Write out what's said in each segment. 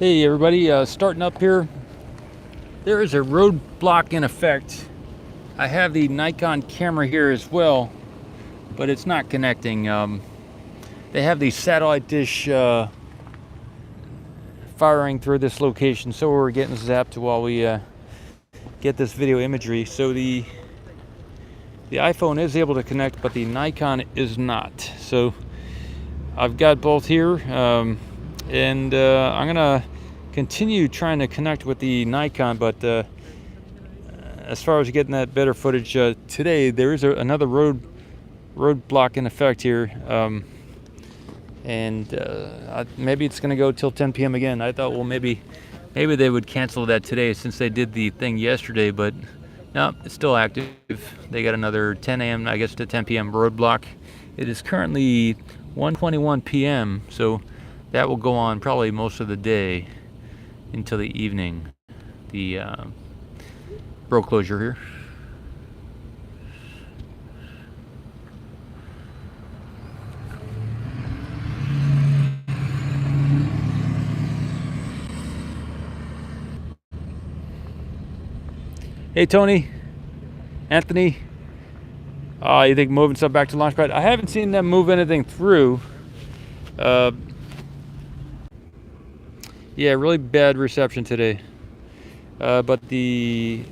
Hey everybody, starting up here. There is a roadblock in effect. I have the Nikon camera here as well, but it's not connecting. They have the satellite dish firing through this location, so we're getting zapped while we get this video imagery. So the iPhone is able to connect, but the Nikon is not. So I've got both here, and I'm gonna continue trying to connect with the Nikon, but as far as getting that better footage today, there is another roadblock in effect here, and maybe it's gonna go till 10 p.m. again. I thought, well, maybe they would cancel that today since they did the thing yesterday, but no, it's still active. They got another 10 a.m. I guess to 10 p.m. roadblock. It is currently 1:21 p.m. so that will go on probably most of the day until the evening. The road closure here. Hey Tony, Anthony. You think moving stuff back to Launchpad? I haven't seen them move anything through. Yeah, really bad reception today. But the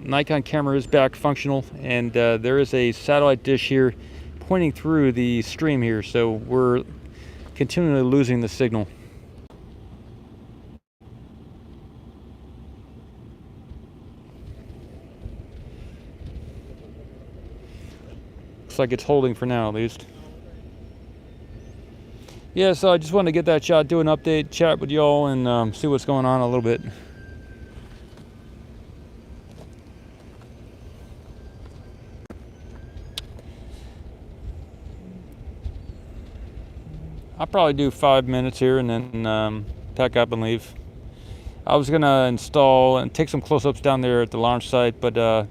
Nikon camera is back functional, and there is a satellite dish here pointing through the stream here, so we're continually losing the signal. Looks like it's holding for now, at least. Yeah, so I just wanted to get that shot, do an update, chat with y'all, and see what's going on a little bit. I'll probably do 5 minutes here and then pack up and leave. I was gonna install and take some close-ups down there at the launch site, but the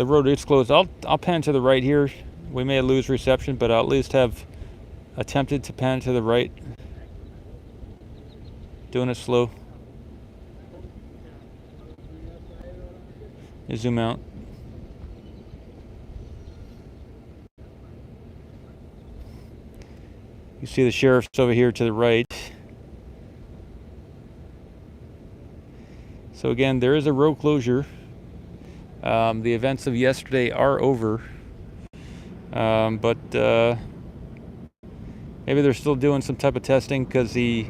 road is closed. I'll pan to the right here. We may lose reception, but I'll at least have attempted to pan to the right. Doing it slow. You zoom out. You see the sheriff's over here to the right. So again, there is a road closure. The events of yesterday are over, but maybe they're still doing some type of testing, because the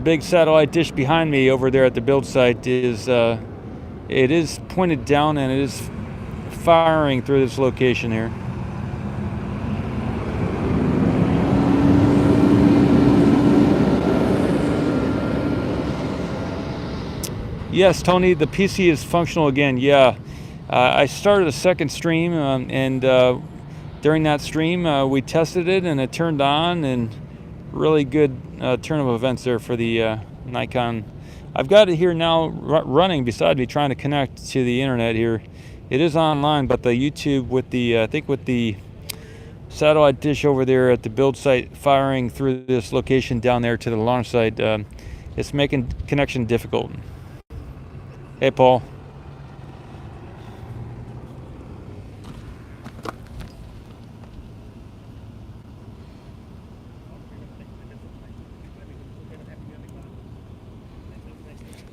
big satellite dish behind me over there at the build site is it is pointed down and it is firing through this location here. Yes, Tony, the PC is functional again. Yeah, I started a second stream, and during that stream we tested it and it turned on, and really good turn of events there for the Nikon. I've got it here now running beside me, trying to connect to the internet here. It is online, but the YouTube with the I think with the satellite dish over there at the build site firing through this location down there to the launch site, it's making connection difficult. Hey, Paul.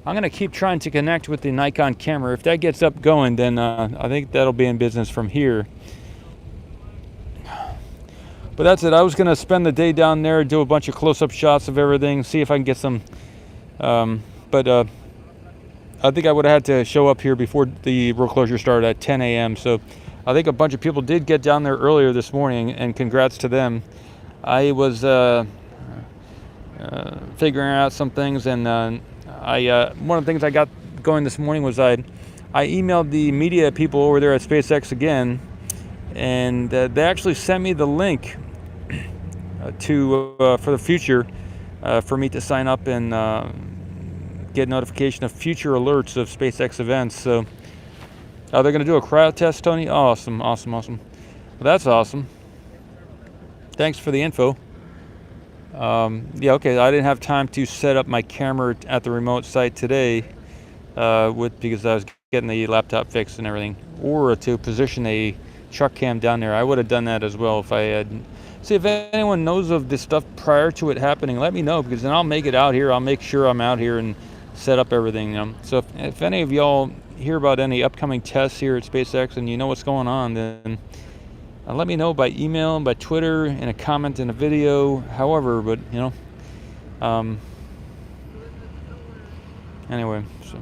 I'm going to keep trying to connect with the Nikon camera. If that gets up going, then I think that'll be in business from here. But that's it. I was going to spend the day down there, do a bunch of close-up shots of everything, see if I can get some... but I think I would have had to show up here before the road closure started at 10 a.m. So I think a bunch of people did get down there earlier this morning, and congrats to them. I was figuring out some things, and one of the things I got going this morning was I emailed the media people over there at SpaceX again, and they actually sent me the link to for the future for me to sign up and get notification of future alerts of SpaceX events. So they're going to do a cryo test, Tony. Awesome. Well, that's awesome. Thanks for the info. Yeah, okay. I didn't have time to set up my camera at the remote site today, because I was getting the laptop fixed and everything, or to position a truck cam down there. I would have done that as well if I had. See, if anyone knows of this stuff prior to it happening, let me know, because then I'll make it out here. I'll make sure I'm out here and set up everything. So if any of y'all hear about any upcoming tests here at SpaceX and you know what's going on, then let me know by email, by Twitter, in a comment in a video, however. But anyway, so.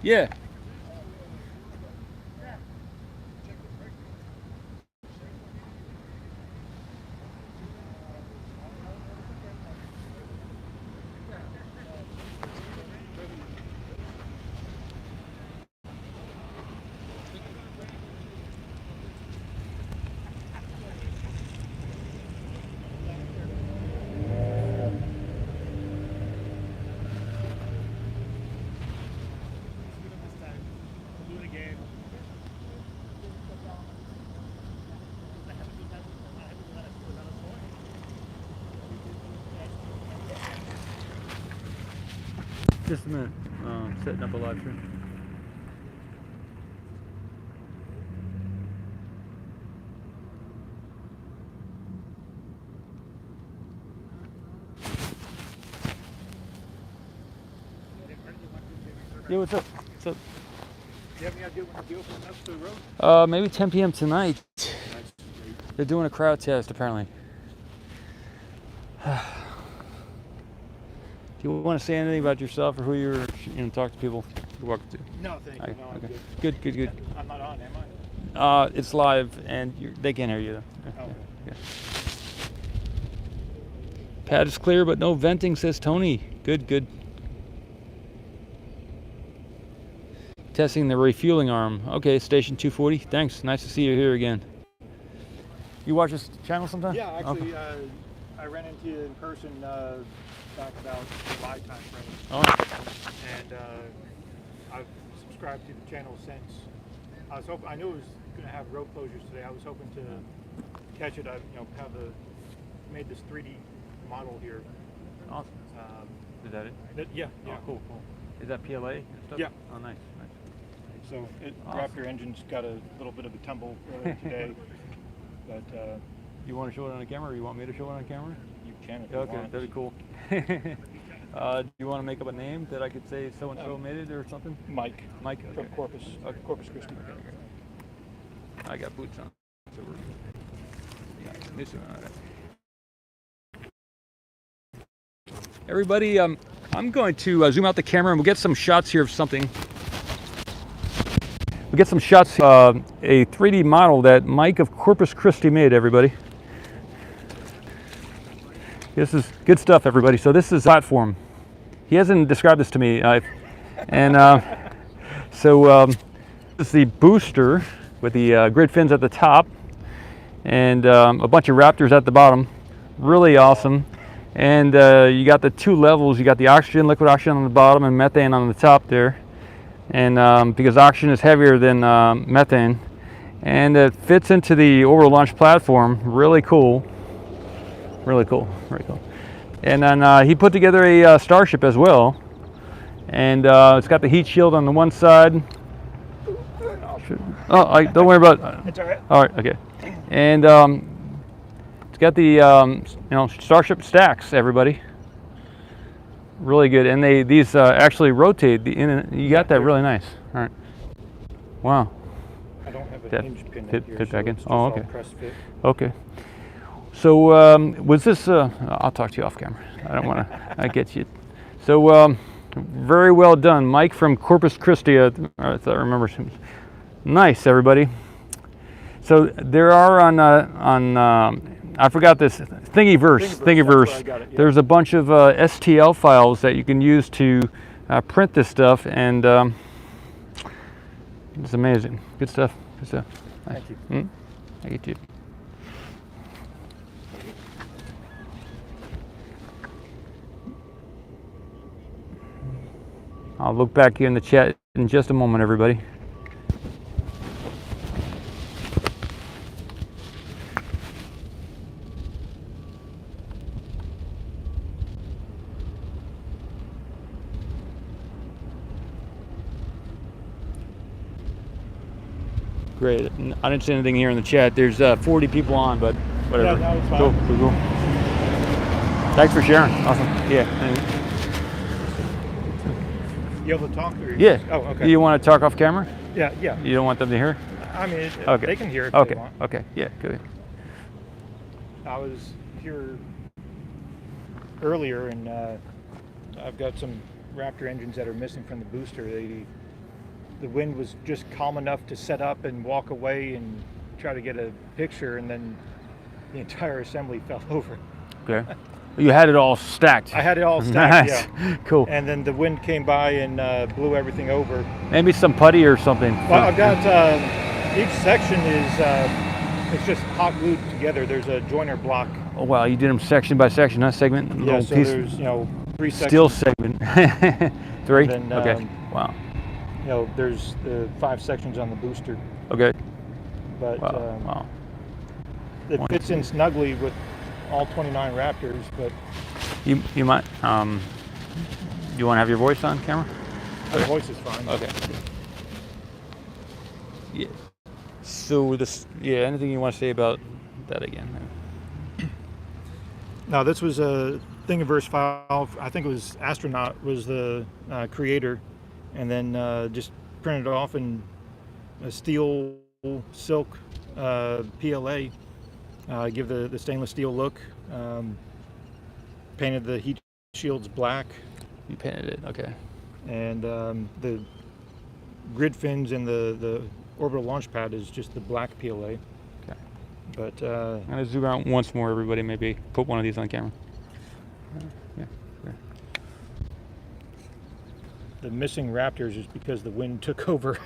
Yeah. Just a minute. Setting up a live stream. Yeah, what's up? What's up? Do you have any idea when the deal for up to the road? Maybe 10 p.m. tonight. They're doing a crowd test, apparently. Do you want to say anything about yourself or who you're, talk to people? You're welcome to. No, thank you. No, okay. I'm Good. I'm not on, am I? It's live, and they can't hear you, though. Oh. Yeah. Pad is clear, but no venting, says Tony. Good. Testing the refueling arm. Okay, station 240. Thanks. Nice to see you here again. You watch this channel sometime? Yeah, actually, okay. I ran into you in person back about July time frame. Oh. And I've subscribed to the channel since. I knew it was going to have road closures today. I was hoping to catch it. I made this 3D model here. Awesome. Is that it? Yeah. Oh, cool. Is that PLA and stuff? Yeah. Oh, nice. So Awesome. Raptor engine's got a little bit of a tumble earlier today, but you want to show it on the camera, or you want me to show it on camera? you can if you Okay, want. that'd be cool. Do you want to make up a name that I could say so and so made it or something? Mike. Mike. From Okay. Corpus. Corpus Christi. I got boots on. So we're missing on that. Everybody, I'm going to zoom out the camera and we'll get some shots here of something. We'll get some shots, a 3D model that Mike of Corpus Christi made, everybody. This is good stuff, everybody. So this is a platform. He hasn't described this to me. So this is the booster with the grid fins at the top and a bunch of Raptors at the bottom. Really awesome. And you got the two levels. You got the oxygen, liquid oxygen on the bottom and methane on the top there. And because oxygen is heavier than methane. And it fits into the orbital launch platform. Really cool. Really cool. And then he put together a Starship as well. And it's got the heat shield on the one side. Don't worry about it. It's all right. All right, okay. And it's got the Starship stacks, everybody. Really good. And these actually rotate. You got that really nice. All right. Wow. I don't have a hinge pin fit here, back so in. it's just Oh, all okay. press fit. Okay. So was this? I'll talk to you off camera. I don't want to get you. So very well done, Mike from Corpus Christi. I remember. Nice, everybody. So there are on I forgot this Thingiverse. That's where I got it, yeah. There's a bunch of STL files that you can use to print this stuff, and it's amazing. Good stuff. Thank you. Thank you. I'll look back here in the chat in just a moment, everybody. Great. I didn't see anything here in the chat. There's 40 people on, but whatever. Yeah, no, it's fine. Cool. Thanks for sharing. Awesome. Yeah. You able to talk? Or Yeah. Oh, okay. You want to talk off camera? Yeah. You don't want them to hear? I mean, Okay. they can hear if Okay. they want. Okay. Yeah. Good. I was here earlier, and I've got some Raptor engines that are missing from the booster. The wind was just calm enough to set up and walk away and try to get a picture, and then the entire assembly fell over. Okay. You had it all stacked. I had it all stacked. Nice. Yeah. Cool. And then the wind came by and blew everything over. Maybe some putty or something. Well, I've got each section is it's just hot glued together. There's a joiner block. Oh wow, you did them section by section, not segment. Yeah, Little so piece. there's 3 sections. Steel segment. 3. And then, Okay. Wow. There's the 5 sections on the booster, Okay. but Wow. it fits in snugly with all 29 Raptors. But You might. You want to have your voice on camera? the voice is fine. Okay. Yeah. So this. Yeah. Anything you want to say about that again? Now this was a Thingiverse file. I think it was AstroNot was the creator, and then just printed it off in a steel silk PLA. Give the stainless steel look. Painted the heat shields black. You painted it. Okay. And the grid fins and the orbital launch pad is just the black PLA. Okay. But I'm gonna zoom out once more, everybody. Maybe put one of these on camera. Yeah. the missing Raptors is because the wind took over.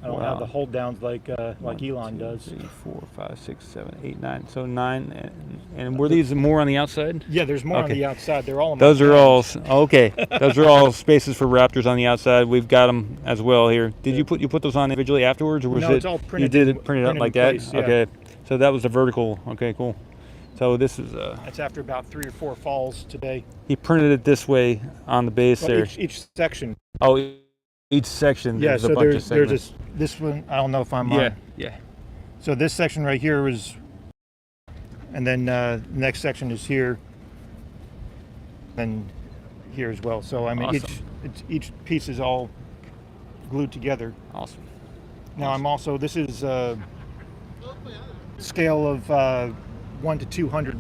I don't have the hold downs like Elon does. 3, 4, 5, 6, 7, 8, 9. So 9, and were these more on the outside? Yeah, there's more on Okay. the outside. They're all. Those are all okay. Those are all spaces for Raptors on the outside. We've got them as well here. Did you put those on individually afterwards, or was No, it? it's all printed. You did it printed up like that. Place, yeah. Okay, so that was the vertical. Okay, cool. So this is That's after about 3 or 4 falls today. he printed it this way on the base Well, there. each section. Oh, each section. Yeah, There's so a bunch of there's segments. this one. I don't know if I'm Yeah, on. yeah. So this section right here was, and then next section is here, and here as well. So I mean, Awesome. each piece is all glued together. Awesome. Now I'm also, this is scale of 1 to 200.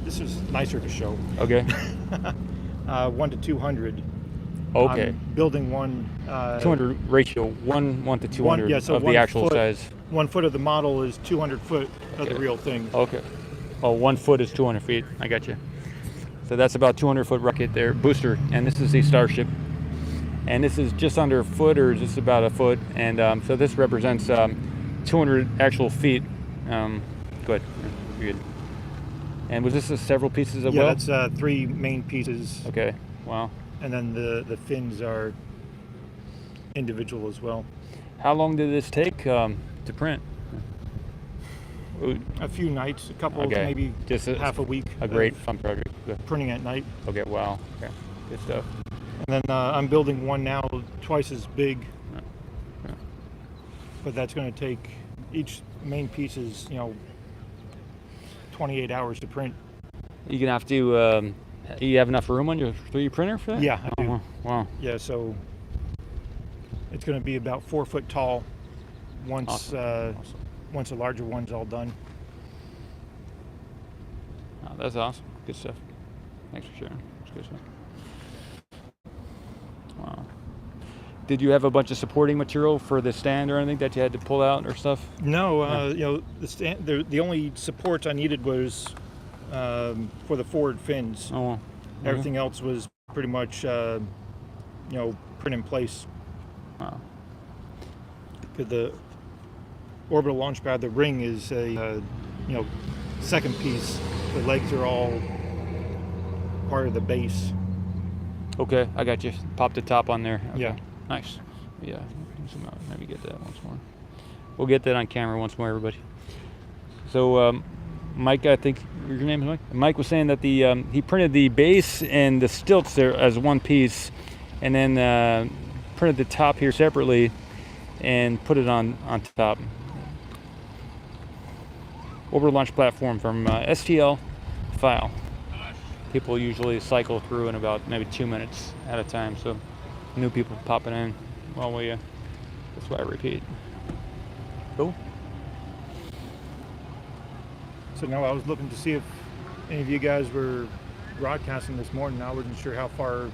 This is nicer to show. Okay. 1 to 200. Okay. I'm building one. 200 ratio, 1 to 200 yeah, so of the 1 actual foot. size. 1 foot of the model is 200 foot of Okay. the real thing. Okay. Oh, 1 foot is 200 feet. I got you. So that's about 200 foot rocket there, booster, and this is the Starship. And this is just under a foot, or just about a foot. And so this represents 200 actual feet. Good. Good. And was this several pieces as Yeah, well? that's 3 main pieces. Okay. Wow. And then the fins are individual as well. How long did this take to print? A few nights, a couple, Okay. maybe Just half a week. A great of fun project. Good. printing at night. Okay. Wow. Okay. Good stuff. And then I'm building one now twice as big. Yeah. But that's going to take, each main piece is 28 hours to print. You're gonna have to. You have enough room on your 3D printer for that? Yeah, I do. Oh, wow. Yeah, so it's going to be about 4 foot tall once Awesome. once the larger one's all done. Oh, that's awesome. Good stuff. Thanks for sharing. That's good stuff. Wow. Did you have a bunch of supporting material for the stand or anything that you had to pull out or stuff? No, the only supports I needed was for the forward fins. Oh, well. Everything else was pretty much print in place. Wow. Because the orbital launch pad, the ring is a second piece. The legs are all part of the base. Okay, I got you. Pop the top on there. Okay. Yeah. Nice. Yeah. Zoom out. Maybe get that once more. We'll get that on camera once more, everybody. So, Mike, I think your name is Mike. Mike was saying that the he printed the base and the stilts there as one piece, and then printed the top here separately, and put it on top. Orbital launch platform from STL file. People usually cycle through in about maybe 2 minutes at a time, so new people popping in while we. That's why I repeat. Cool. So now I was looking to see if any of you guys were broadcasting this morning. I wasn't sure how far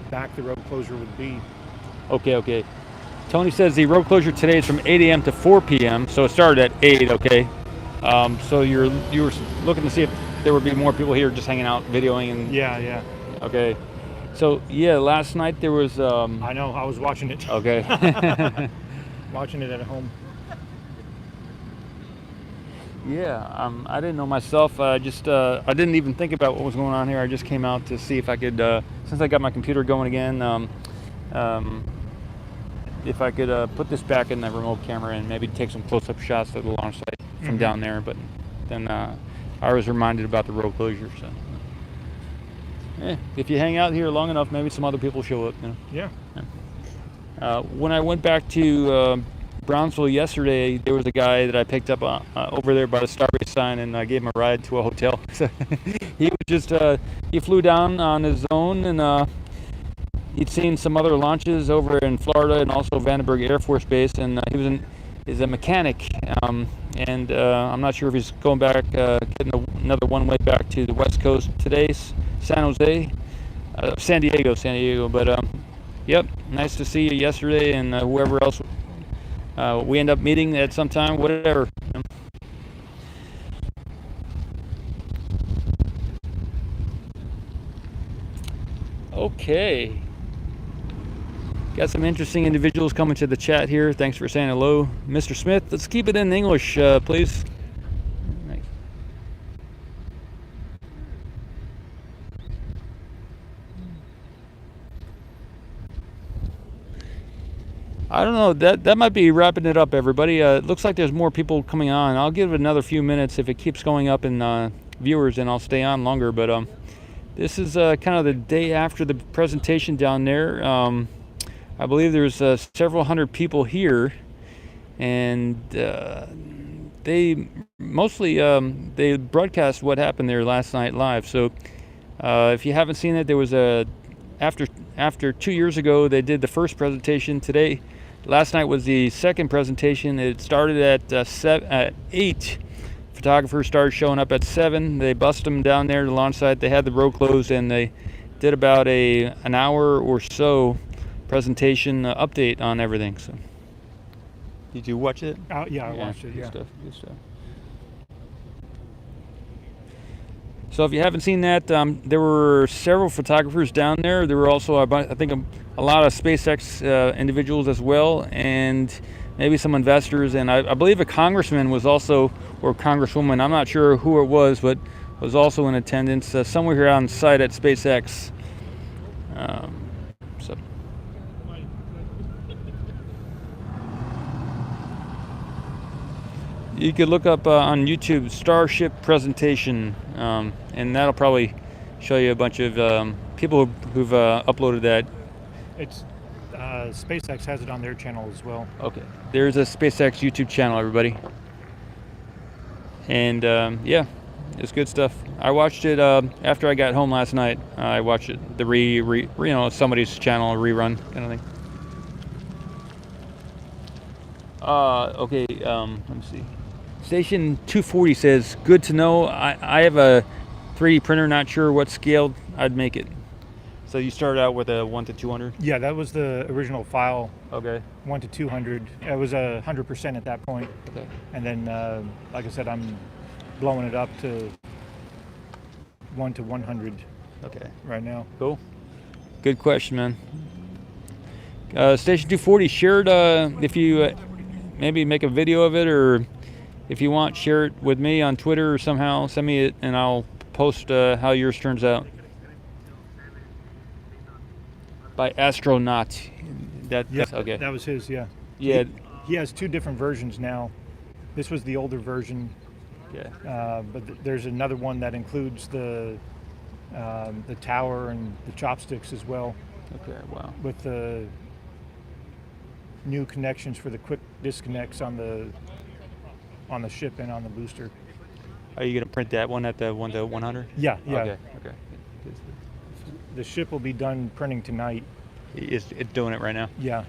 back the road closure would be. Okay. Tony says the road closure today is from 8 a.m. to 4 p.m. So it started at 8. Okay. So you were looking to see if there would be more people here just hanging out, videoing, and Yeah. Okay. So yeah, last night there was. I know. I was watching it. Okay. Watching it at home. Yeah, I didn't know myself. I didn't even think about what was going on here. I just came out to see if I could, since I got my computer going again, if I could put this back in the remote camera and maybe take some close-up shots of the launch site from down there. But then I was reminded about the road closure. So, if you hang out here long enough, maybe some other people show up. You know? Yeah. When I went back to Brownsville yesterday, there was a guy that I picked up over there by the Starbase sign, and I gave him a ride to a hotel. So he was just he flew down on his own, and he'd seen some other launches over in Florida and also Vandenberg Air Force Base, and he's a mechanic, and I'm not sure if he's going back, getting another one-way back to the West Coast today, San Diego, but yep, nice to see you yesterday, and whoever else we end up meeting at some time, whatever. Okay. Got some interesting individuals coming to the chat here. Thanks for saying hello. Mr. Smith, let's keep it in English, please. Thanks. I don't know, that might be wrapping it up, everybody. It looks like there's more people coming on. I'll give it another few minutes. If it keeps going up in viewers, then I'll stay on longer. But this is kind of the day after the presentation down there. I believe there's several hundred people here, and they mostly they broadcast what happened there last night live. So if you haven't seen it, there was after 2 years ago they did the first presentation. Last night was the second presentation. It started at 8. Photographers started showing up at 7. They busted them down there to the launch site. They had the road closed, and they did about an hour or so presentation update on everything. So, did you watch it? Yeah, I watched it. Yeah. Good stuff. So if you haven't seen that, there were several photographers down there. There were also, I think, a lot of SpaceX individuals as well, and maybe some investors. And I believe a congressman was also, or congresswoman, I'm not sure who it was, but was also in attendance somewhere here on site at SpaceX. So. You could look up on YouTube Starship presentation, and that'll probably show you a bunch of people who've uploaded that. It's SpaceX has it on their channel as well. Okay, there's a SpaceX YouTube channel, everybody. And yeah, it's good stuff. I watched it after I got home last night. I watched it, somebody's channel rerun kind of thing. Okay, let me see. Station 240 says, good to know. I have a 3D printer, not sure what scale I'd make it. So you started out with a 1 to 200? Yeah, that was the original file. Okay. 1 to 200. It was 100% at that point. Okay. And then, like I said, I'm blowing it up to 1 to 100. Okay. Right now. Cool. Good question, man. Station 240 shared, if you maybe make a video of it, or if you want, share it with me on Twitter or somehow, send me it and I'll post how yours turns out. by AstroNot. That's okay. That was his, yeah. Yeah. He has 2 different versions now. This was the older version. Yeah. But there's another one that includes the tower and the chopsticks as well, Okay. Wow. with the new connections for the quick disconnects on the ship and on the booster. Are you gonna print that one at the 1 to 100? Yeah. Okay. Okay. The ship will be done printing tonight. It's doing it right now. Yeah.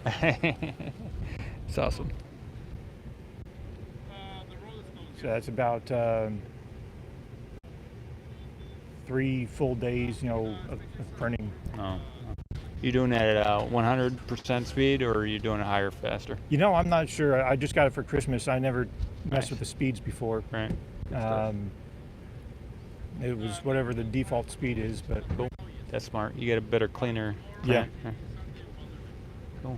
It's awesome. So that's about 3 full days, of printing. Oh. You doing that at 100% speed, or are you doing it higher, faster? I'm not sure. I just got it for Christmas. I never messed Nice. with the speeds before. Right. Good stuff. It was whatever the default speed is, but Cool. That's smart. You get a better, cleaner Yeah. print. Cool.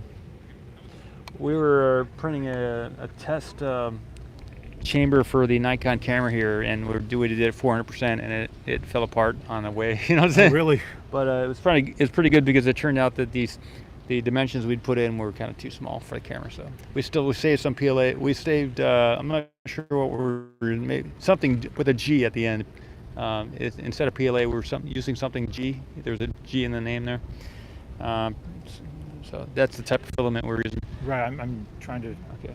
We were printing a test chamber for the Nikon camera here, and we did it 400%, and it fell apart on the way. You know what I'm saying? really, But it's pretty good because it turned out that the dimensions we'd put in were kind of too small for the camera. So we saved some PLA. We saved I'm not sure what maybe something with a G at the end. Instead of PLA, we were using something G. There's a G in the name there. So that's the type of filament we're using. right. I'm trying to. Okay.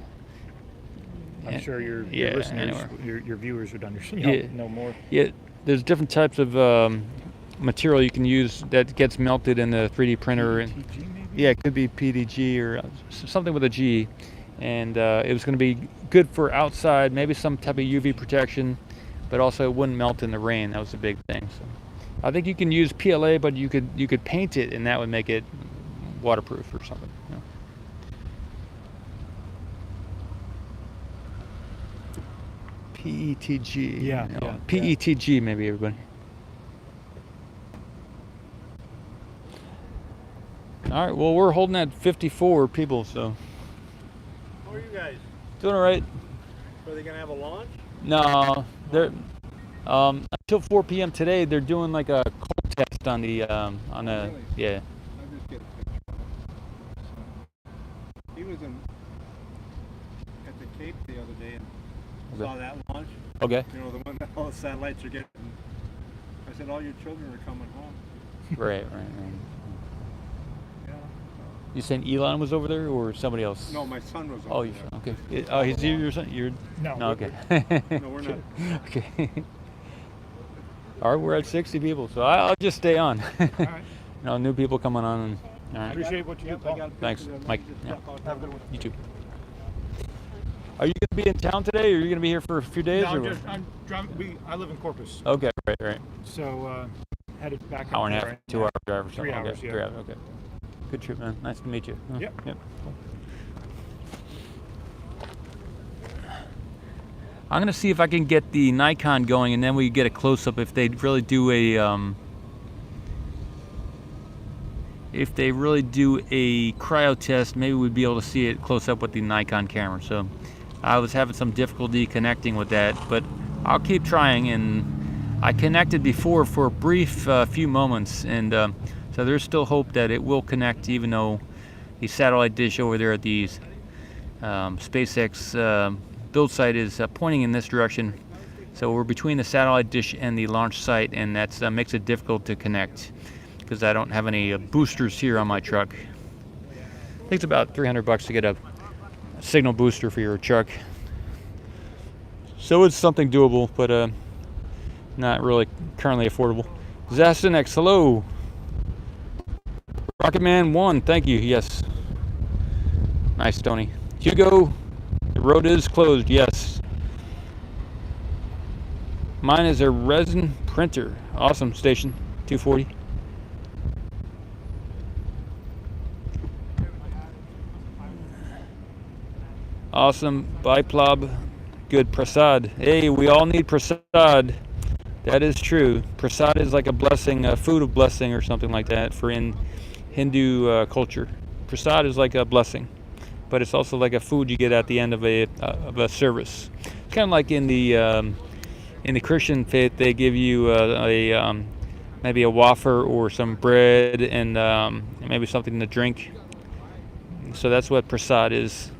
I'm sure your yeah, listeners, anyway. your viewers would understand. Yeah. Know more. Yeah, there's different types of material you can use that gets melted in the 3D printer. And TG maybe? yeah, it could be PDG or something with a G. And it was going to be good for outside, maybe some type of UV protection, but also it wouldn't melt in the rain. That was the big thing. So I think you can use PLA, but you could paint it, and that would make it waterproof or something. PETG. Yeah, yeah. PETG, maybe, everybody. All right, well, we're holding at 54 people, so How are you guys? doing all right. Are they gonna have a launch? No, they're until 4 p.m. today. They're doing like a cold test on the yeah. I just get a picture. He was at the Cape the other day and saw that launch. Okay. The one that all the satellites are getting. I said, all your children are coming home. Right. Yeah. You saying Elon was over there or somebody else? No, my son was Oh, over you there. okay? Oh, he's your son. You're No. no. Okay. No, we're not. Okay. All right, we're at 60 people, so I'll just stay on. All right. New people coming on. And, all right. Appreciate what you do, Paul. Thanks, Mike. Yeah. Have a good one. You too. Are you going to be in town today, or are you going to be here for a few days? No, or I'm driving. I live in Corpus, Okay, right. so headed back. Hour and a up half, there. 2 hour drive or something. 3 hours, Okay, yeah. 3 hours. Okay. Good trip, man. Nice to meet you. Huh? Yep. Cool. I'm gonna see if I can get the Nikon going, and then we get a close up if they really do a cryo test. Maybe we'd be able to see it close up with the Nikon camera. So I was having some difficulty connecting with that, but I'll keep trying. And I connected before for a brief few moments, and so there's still hope that it will connect, even though the satellite dish over there at the SpaceX build site is pointing in this direction. So we're between the satellite dish and the launch site, and that makes it difficult to connect because I don't have any boosters here on my truck. It takes about $300 to get a signal booster for your truck. So it's something doable, but not really currently affordable. Zastanex, hello. Rocketman 1, thank you, yes. Nice, Tony. Hugo, the road is closed, yes. Mine is a resin printer. Awesome, station 240. Awesome, Biplob. Good, Prasad. Hey, we all need Prasad. That is true. Prasad is like a blessing, a food of blessing or something like that for in Hindu culture. Prasad is like a blessing, but it's also like a food you get at the end of a service. It's kind of like in the Christian faith, they give you maybe a wafer or some bread and maybe something to drink. So that's what prasad is.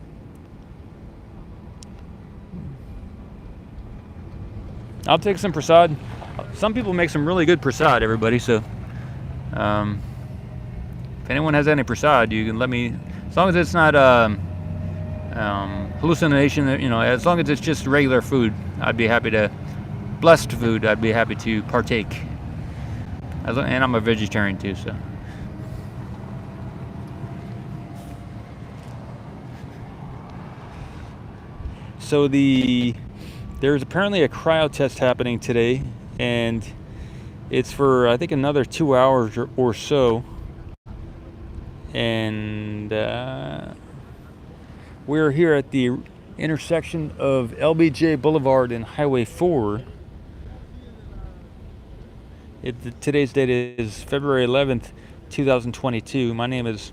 I'll take some prasad. Some people make some really good prasad, everybody. So if anyone has any prasad, you can let me, as long as it's not hallucination, as long as it's just regular food, I'd be happy to, blessed food, I'd be happy to partake. And I'm a vegetarian too, so. So there's apparently a cryo test happening today, and it's for, I think, another 2 hours or so. And we're here at the intersection of LBJ Boulevard and Highway 4. Today's date is February 11th, 2022. My name is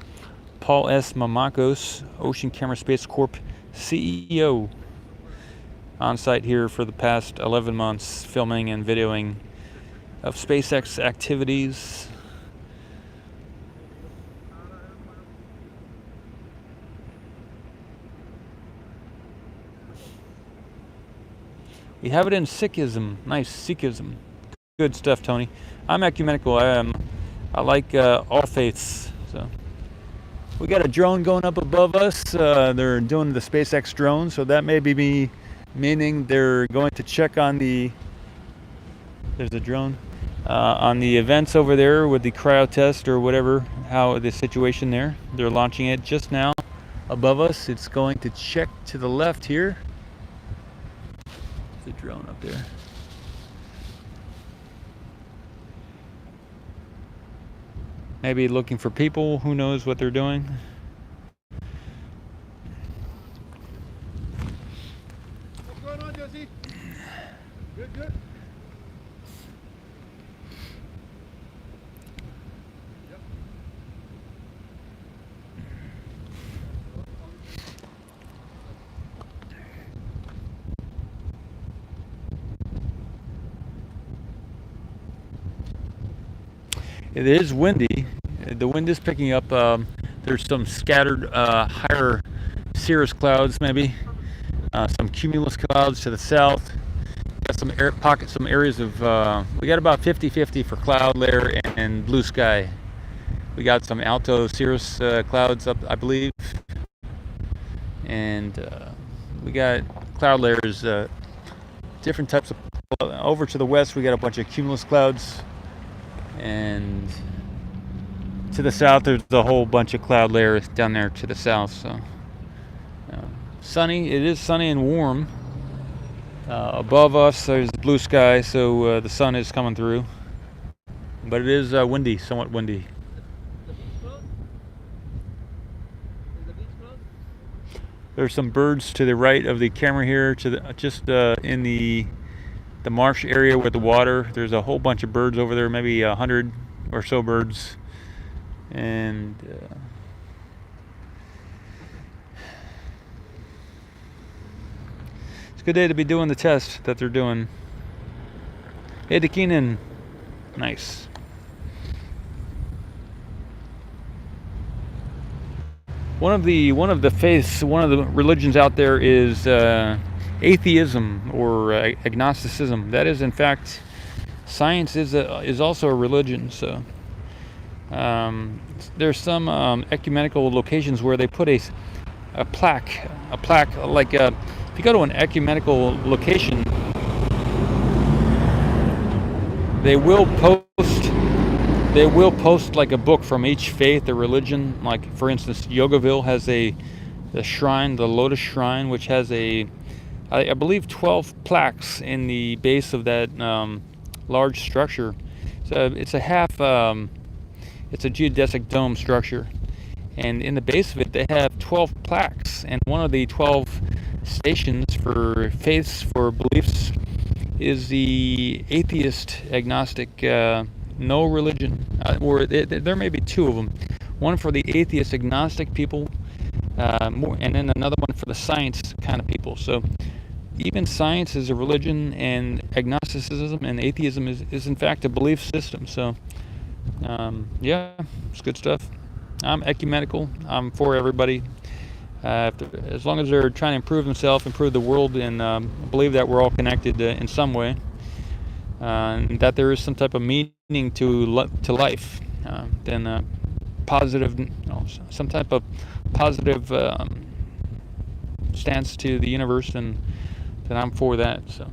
Paul S. Mamakos, Ocean Camera Space Corp CEO. On site here for the past 11 months, filming and videoing of SpaceX activities. We have it in Sikhism. Nice, Sikhism. Good stuff, Tony. I'm ecumenical. I like all faiths. So we got a drone going up above us. They're doing the SpaceX drone, so that may be meaning they're going to check on there's a drone, on the events over there with the cryo test or whatever, how the situation there. They're launching it just now above us. It's going to check to the left here. There's a drone up there. Maybe looking for people, who knows what they're doing. Good. It is windy. The wind is picking up. There's some scattered higher cirrus clouds, maybe. Some cumulus clouds to the south. Got some pockets, some areas of, we got about 50-50 for cloud layer and blue sky. We got some alto cirrus clouds up, I believe. And we got cloud layers, different types of, over to the west we got a bunch of cumulus clouds. And to the south there's a whole bunch of cloud layers down there to the south. So sunny, it is sunny and warm. Above us there's blue sky, so the sun is coming through, but it is windy, somewhat windy. There's some birds to the right of the camera here, to the just in the marsh area with the water. There's a whole bunch of birds over there, maybe 100 or so birds, and good day to be doing the test that they're doing. Hey, Keenan. Nice. One of the faiths, one of the religions out there is atheism or agnosticism. That is, in fact, science is also a religion. So there's some ecumenical locations where they put a plaque like. If you go to an ecumenical location, they will post like a book from each faith or religion. Like, for instance, Yogaville has the shrine, the Lotus Shrine, which has I believe 12 plaques in the base of that large structure. So it's a it's a geodesic dome structure, and in the base of it they have 12 plaques, and one of the 12 stations for faiths, for beliefs, is the atheist, agnostic, no religion, or there may be two of them. One for the atheist, agnostic people, and then another one for the science kind of people. So even science is a religion, and agnosticism and atheism is in fact a belief system. So yeah, it's good stuff. I'm ecumenical. I'm for everybody. As long as they're trying to improve themselves, improve the world, and believe that we're all connected in some way, and that there is some type of meaning to life, then positive, some type of positive stance to the universe, and then I'm for that. So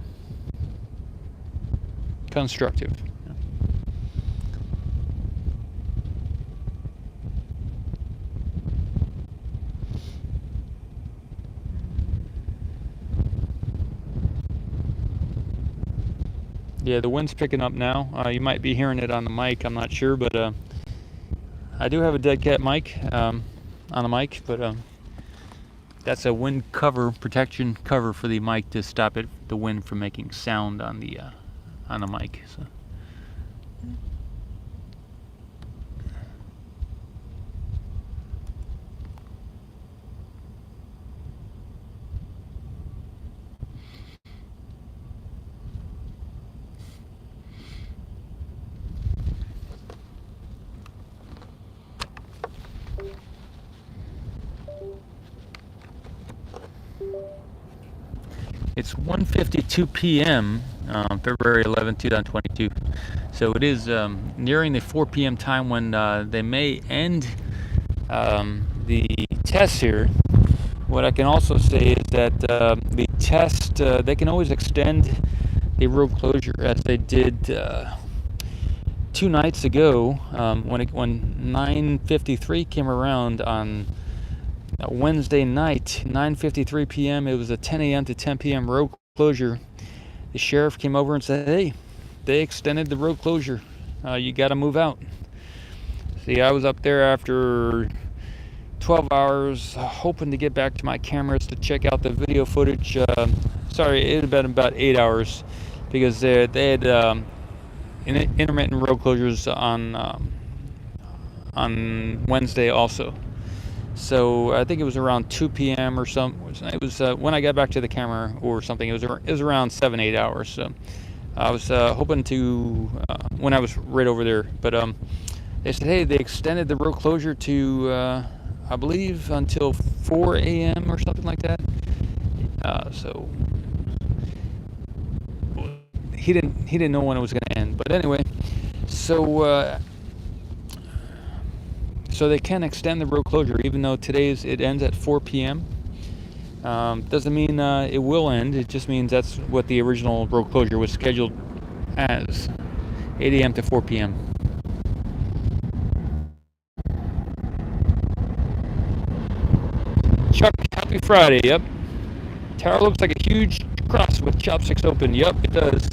constructive. Yeah, the wind's picking up now. You might be hearing it on the mic. I'm not sure, but I do have a dead cat mic on the mic, but that's a wind cover, protection cover for the mic to stop the wind from making sound on the mic. So. It's 1:52 p.m. February 11, 2022. So it is nearing the 4 p.m. time when they may end the test here. What I can also say is that the test, they can always extend the road closure as they did 2 nights ago when 9:53 came around on Wednesday night, 9:53 p.m. It was a 10 a.m. to 10 p.m. road closure. The sheriff came over and said, "Hey, they extended the road closure. You got to move out." See, I was up there after 12 hours, hoping to get back to my cameras to check out the video footage. Sorry, it had been about 8 hours because they had intermittent road closures on Wednesday also. So I think it was around 2 p.m. or something. It was when I got back to the camera or something. It was around 7-8 hours. So I was hoping to when I was right over there. But they said, hey, they extended the road closure to I believe until 4 a.m. or something like that. So he didn't know when it was going to end. But anyway, so. So they can extend the road closure, even though it ends at 4 p.m. Doesn't mean it will end. It just means that's what the original road closure was scheduled as, 8 a.m. to 4 p.m. Chuck, happy Friday. Yep. Tower looks like a huge cross with chopsticks open. Yep, it does.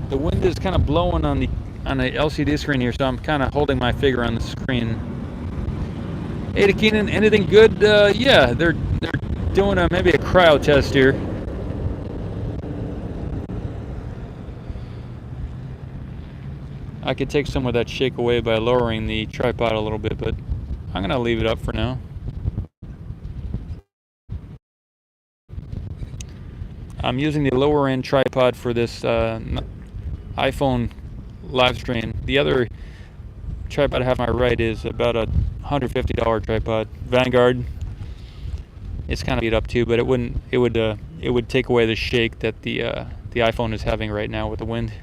The wind is kind of blowing on the LCD screen here, so I'm kind of holding my finger on the screen. Hey, Keenan, anything good? Yeah, they're doing maybe a cryo test here. I could take some of that shake away by lowering the tripod a little bit, but I'm gonna leave it up for now. I'm using the lower end tripod for this iPhone live stream. The other tripod I have on my right is about a $150 tripod, Vanguard. It's kind of beat up too, but it would take away the shake that the iPhone is having right now with the wind.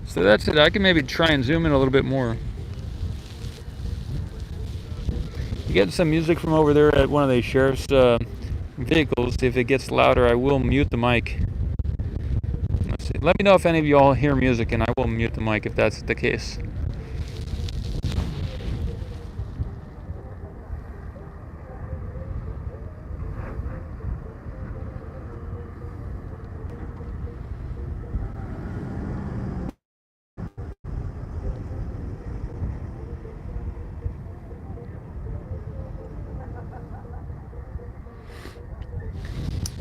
So that's it. I can maybe try and zoom in a little bit more. You get some music from over there at one of the sheriff's vehicles. If it gets louder, I will mute the mic. Let's see. Let me know if any of you all hear music, and I will mute the mic if that's the case.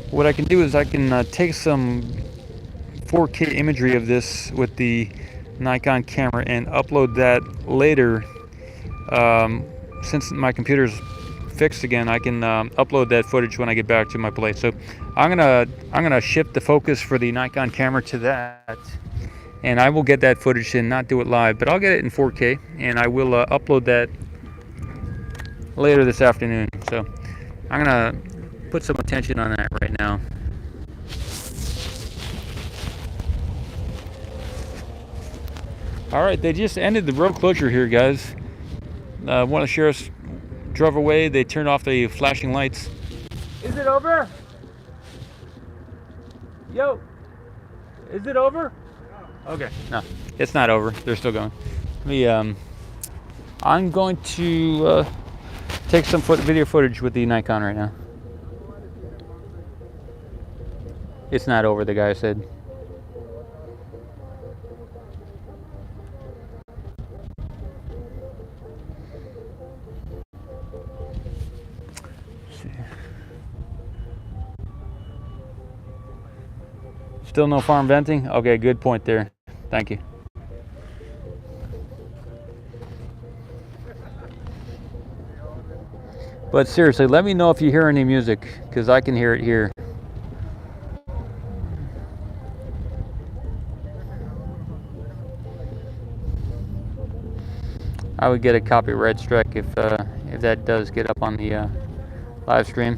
What I can do is I can take some 4K imagery of this with the Nikon camera and upload that later. Since my computer's fixed again, I can upload that footage when I get back to my place. So I'm gonna shift the focus for the Nikon camera to that, and I will get that footage and not do it live, but I'll get it in 4K, and I will upload that later this afternoon. So I'm gonna put some attention on that right now. All right, they just ended the road closure here, guys. One of the sheriffs drove away. They turned off the flashing lights. Is it over? Yo, is it over? No. Okay, no, it's not over. They're still going. I'm going to take some video footage with the Nikon right now. It's not over, the guy said. Still no farm venting? Okay, good point there. Thank you. But seriously, let me know if you hear any music, because I can hear it here. I would get a copyright strike if that does get up on the live stream.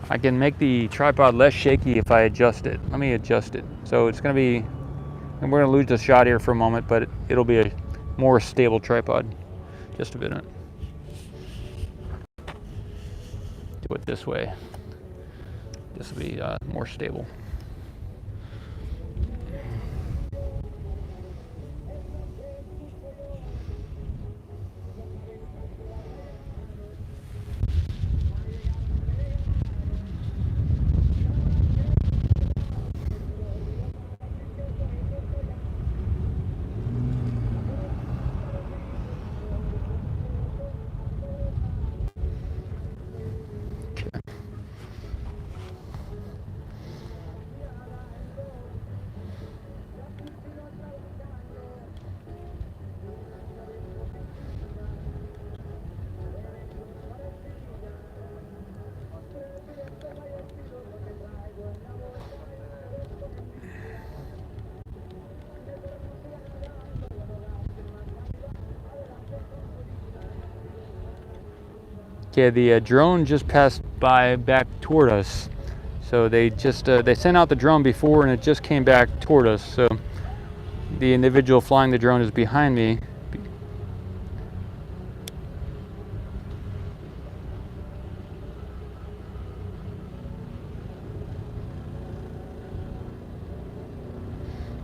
I can make the tripod less shaky if I adjust it. Let me adjust it. So it's going to be, and we're going to lose the shot here for a moment, but it'll be a more stable tripod. Just a minute. Do it this way. This will be more stable. Okay, the drone just passed by back toward us. So they just they sent out the drone before, and it just came back toward us. So the individual flying the drone is behind me.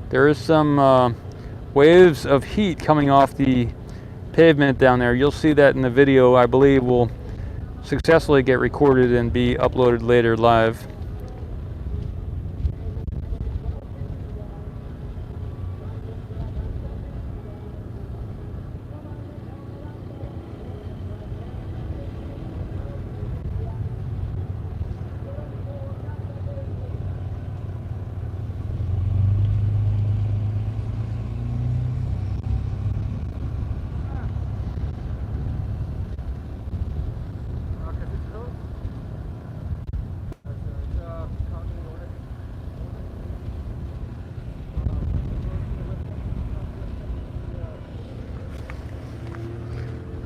There is some waves of heat coming off the pavement down there. You'll see that in the video, I believe, will successfully get recorded and be uploaded later live.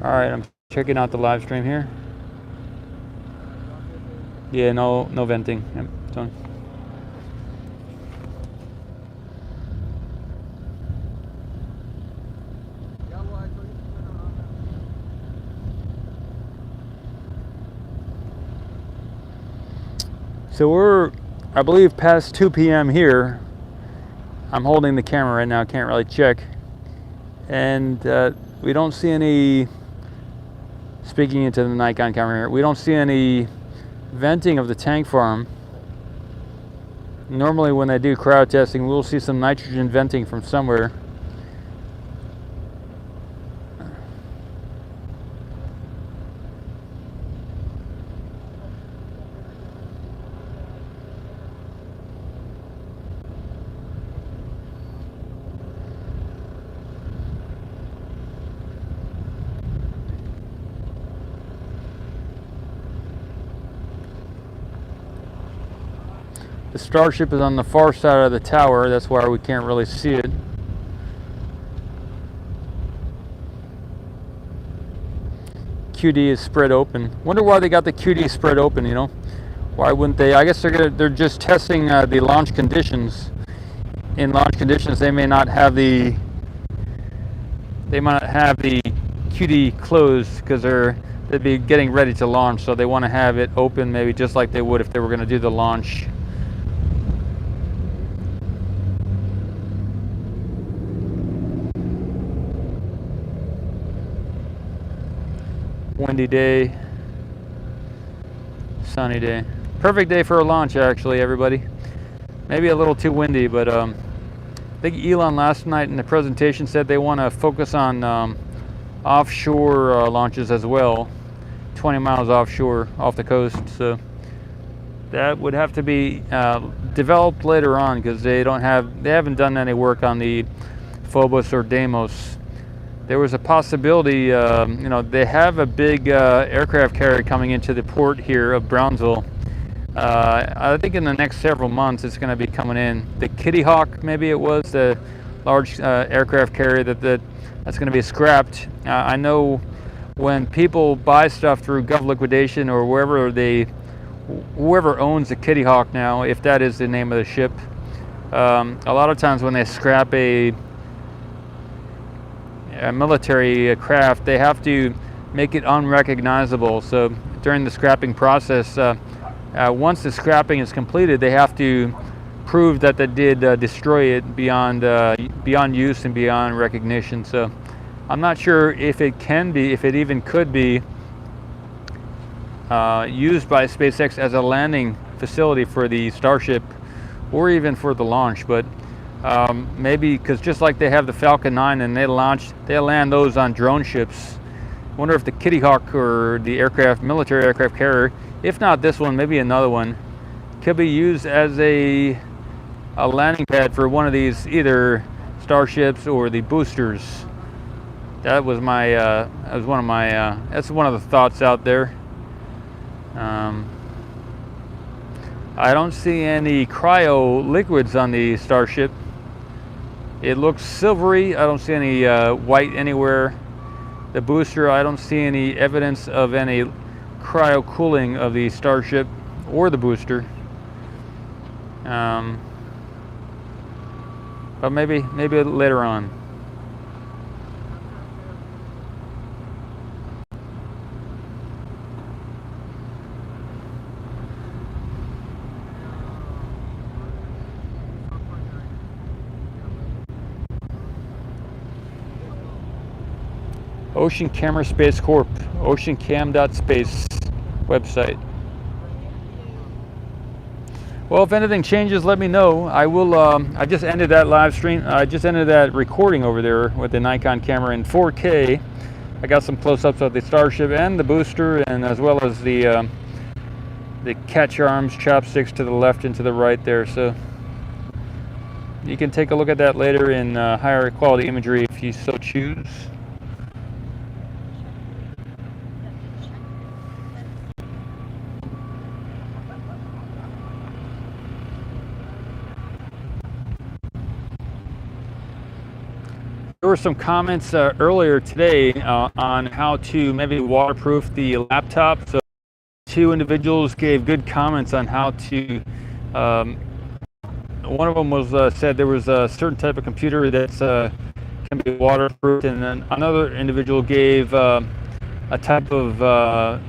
All right, I'm checking out the live stream here. Yeah, no venting. Yep, it's on. So we're, I believe, past 2 p.m. here. I'm holding the camera right now, can't really check. And we don't see any, speaking into the Nikon camera here, we don't see any venting of the tank farm. Normally when they do cryo testing, we'll see some nitrogen venting from somewhere. The Starship is on the far side of the tower. That's why we can't really see it. QD is spread open. Wonder why they got the QD spread open, you know? Why wouldn't they? I guess they're just testing the launch conditions. In launch conditions, they may not have the QD closed because they'd be getting ready to launch, so they want to have it open, maybe just like they would if they were going to do the launch. Windy day, sunny day. Perfect day for a launch, actually, everybody. Maybe a little too windy, but I think Elon last night in the presentation said they want to focus on offshore launches as well, 20 miles offshore, off the coast. So that would have to be developed later on because they haven't done any work on the Phobos or Deimos. There was a possibility, you know, they have a big aircraft carrier coming into the port here of Brownsville. I think in the next several months it's going to be coming in. The Kitty Hawk, maybe it was, the large aircraft carrier that's going to be scrapped. I know when people buy stuff through Gov Liquidation or whoever owns the Kitty Hawk now, if that is the name of the ship, a lot of times when they scrap a military craft, they have to make it unrecognizable. So during the scrapping process, once the scrapping is completed, they have to prove that they did destroy it beyond use and beyond recognition. So I'm not sure if it even could be used by SpaceX as a landing facility for the Starship or even for the launch, but maybe because just like they have the Falcon 9 and they land those on drone ships. I wonder if the Kitty Hawk or the military aircraft carrier, if not this one, maybe another one, could be used as a landing pad for one of these either Starships or the boosters. That was that's one of the thoughts out there. I don't see any cryo liquids on the Starship. It looks silvery. I don't see any white anywhere. The booster, I don't see any evidence of any cryo cooling of the Starship or the booster. But maybe later on. Ocean Camera Space Corp, oceancam.space website. Well, if anything changes, let me know. I will. I just ended that live stream. I just ended that recording over there with the Nikon camera in 4K. I got some close-ups of the Starship and the booster, and as well as the catch arms, chopsticks to the left and to the right there. So you can take a look at that later in higher quality imagery if you so choose. There were some comments earlier today on how to maybe waterproof the laptop. So 2 individuals gave good comments on how to. One of them was said there was a certain type of computer that's can be waterproofed, and then another individual gave a type of